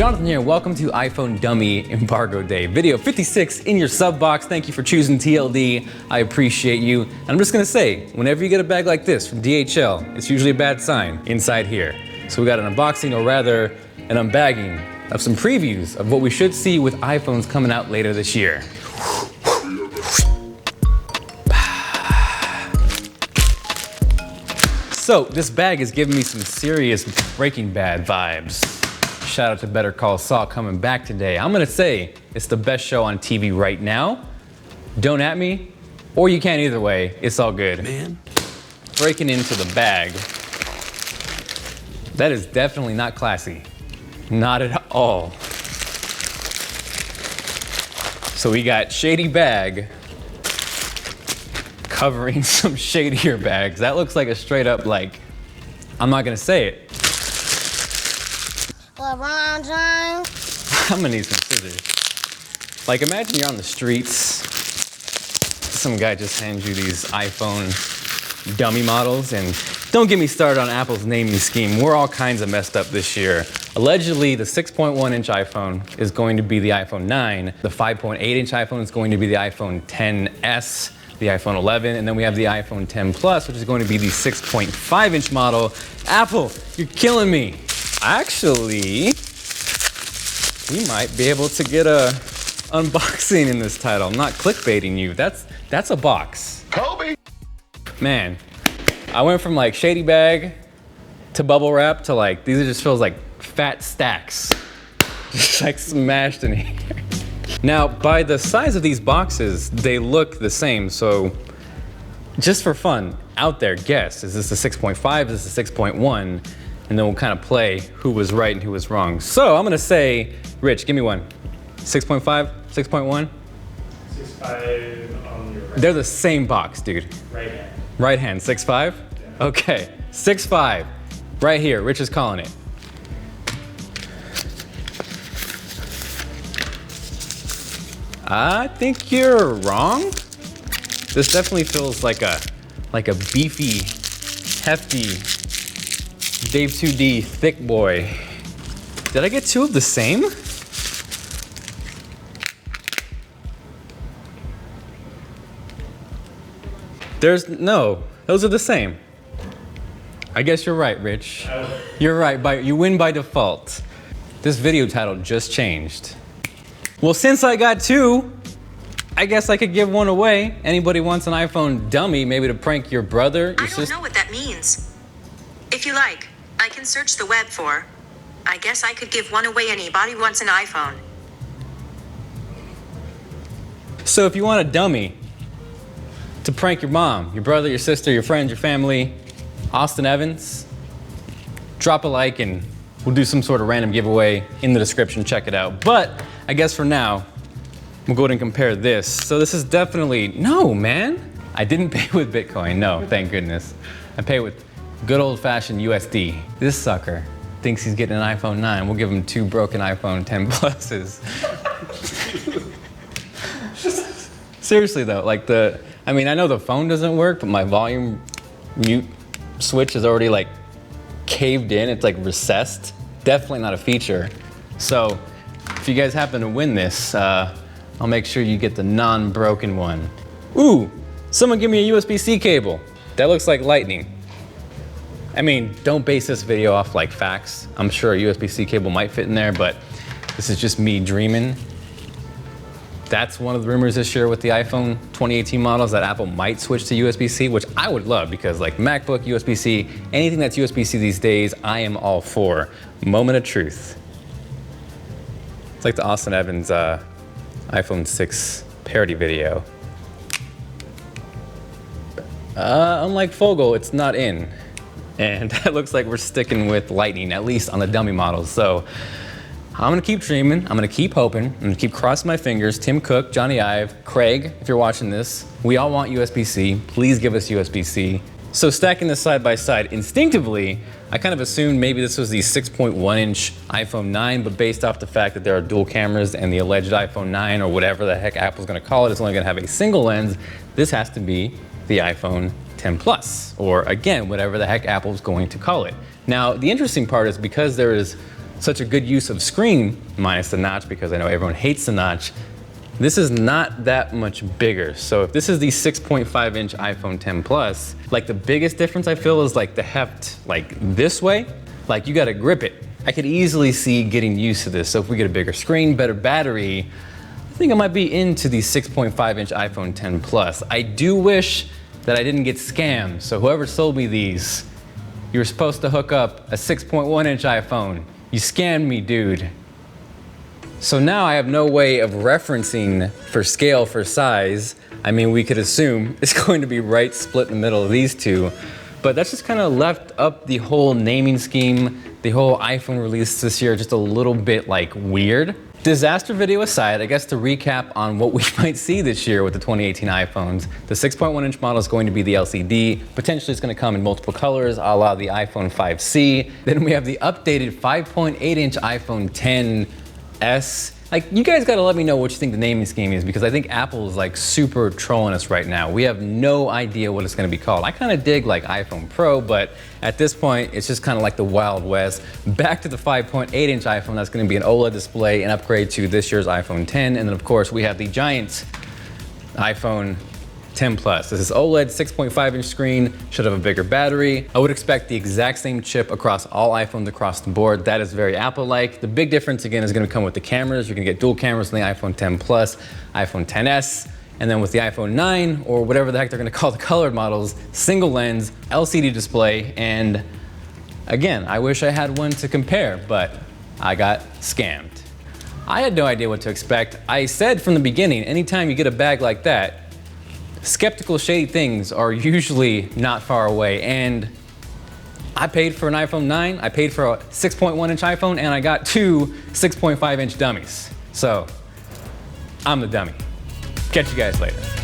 Jonathan here, welcome to iPhone Dummy Embargo Day. Video 56 in your sub box. Thank you for choosing TLD. I appreciate you. And I'm just gonna say, whenever you get a bag like this from DHL, it's usually a bad sign inside here. So we got an unboxing, or rather, an unbagging of some previews of what we should see with iPhones coming out later this year. So this bag is giving me some serious Breaking Bad vibes. Shout out to Better Call Saul coming back today. I'm gonna say it's the best show on TV right now. Don't at me, or you can either way, it's all good. Man. Breaking into the bag. That is definitely not classy. Not at all. So we got shady bag covering some shadier bags. That looks like a straight up, like, I'm not gonna say it. LeBron James. I'm gonna need some scissors. Like, imagine you're on the streets. Some guy just hands you these iPhone dummy models, and don't get me started on Apple's naming scheme. We're all kinds of messed up this year. Allegedly, the 6.1-inch iPhone is going to be the iPhone 9. The 5.8-inch iPhone is going to be the iPhone XS, the iPhone 11, and then we have the iPhone 10 Plus, which is going to be the 6.5-inch model. Apple, you're killing me. Actually, we might be able to get a unboxing in this title. I'm not clickbaiting you. That's a box. Kobe! Man, I went from like shady bag to bubble wrap to like, these are just feels like fat stacks. Just like smashed in here. Now, by the size of these boxes, they look the same. So just for fun, out there, guess, is this a 6.5, is this a 6.1? And then we'll kind of play who was right and who was wrong. So I'm gonna say, Rich, give me one. 6.5, 6.1? 6.5 on your right. They're the same box, dude. Right hand. Right hand, 6.5? Yeah. Okay, 6.5, right here, Rich is calling it. I think you're wrong. This definitely feels like a beefy, hefty, Dave 2D thick boy. Did I get two of the same? No, those are the same. I guess you're right, Rich. You're right, you win by default. This video title just changed. Well, since I got two, I guess I could give one away. Anybody wants an iPhone dummy, maybe to prank your brother, your sister? I don't know what that means. If you like, I can search the web for. I guess I could give one away. Anybody wants an iPhone. So if you want a dummy to prank your mom, your brother, your sister, your friends, your family, Austin Evans, drop a like and we'll do some sort of random giveaway in the description. Check it out. But I guess for now, we'll go ahead and compare this. So this is definitely, no, man. I didn't pay with Bitcoin, no, thank goodness. I pay with good old-fashioned USD. This sucker thinks he's getting an iPhone 9. We'll give him two broken iPhone 10 Pluses. Seriously though, like I mean, I know the phone doesn't work, but my volume mute switch is already like caved in. It's like recessed. Definitely not a feature. So if you guys happen to win this, I'll make sure you get the non-broken one. Ooh, someone give me a USB-C cable. That looks like lightning. I mean, don't base this video off like facts. I'm sure a USB-C cable might fit in there, but this is just me dreaming. That's one of the rumors this year with the iPhone 2018 models, that Apple might switch to USB-C, which I would love because like MacBook, USB-C, anything that's USB-C these days, I am all for. Moment of truth. It's like the Austin Evans iPhone 6 parody video. Unlike Fogel, it's not in. And that looks like we're sticking with lightning, at least on the dummy models. So I'm gonna keep dreaming, I'm gonna keep hoping, I'm gonna keep crossing my fingers. Tim Cook, Johnny Ive, Craig, if you're watching this, we all want USB-C. Please give us USB-C. So stacking this side by side, instinctively, I kind of assumed maybe this was the 6.1-inch iPhone 9, but based off the fact that there are dual cameras and the alleged iPhone 9, or whatever the heck Apple's gonna call it, is only gonna have a single lens, this has to be the iPhone 10 Plus, or again, whatever the heck Apple's going to call it. Now, the interesting part is because there is such a good use of screen, minus the notch, because I know everyone hates the notch, this is not that much bigger. So if this is the 6.5 inch iPhone 10 Plus, like the biggest difference I feel is like the heft, like this way, like you gotta grip it. I could easily see getting used to this. So if we get a bigger screen, better battery, I think I might be into the 6.5 inch iPhone 10 Plus. I do wish that I didn't get scammed. So whoever sold me these, you were supposed to hook up a 6.1 inch iPhone. You scammed me, dude. So now I have no way of referencing for scale, for size. I mean, we could assume it's going to be right split in the middle of these two, but that's just kind of left up the whole naming scheme, the whole iPhone release this year, just a little bit like weird. Disaster video aside, I guess to recap on what we might see this year with the 2018 iPhones, the 6.1 inch model is going to be the LCD. Potentially it's going to come in multiple colors, a la the iPhone 5C. Then we have the updated 5.8 inch iPhone 10s. Like, you guys gotta let me know what you think the naming scheme is, because I think Apple is like super trolling us right now. We have no idea what it's gonna be called. I kinda dig like iPhone Pro, but at this point, it's just kinda like the Wild West. Back to the 5.8 inch iPhone, that's gonna be an OLED display, an upgrade to this year's iPhone 10. And then of course, we have the giant iPhone 10 Plus. This is OLED 6.5 inch screen, should have a bigger battery. I would expect the exact same chip across all iPhones across the board. That is very Apple-like. The big difference again is gonna come with the cameras. You're gonna get dual cameras on the iPhone 10 Plus, iPhone 10s, and then with the iPhone 9, or whatever the heck they're gonna call the colored models, single lens, LCD display, and again, I wish I had one to compare, but I got scammed. I had no idea what to expect. I said from the beginning, anytime you get a bag like that, skeptical, shady things are usually not far away, and I paid for an iPhone 9, I paid for a 6.1 inch iPhone, and I got two 6.5 inch dummies. So, I'm the dummy. Catch you guys later.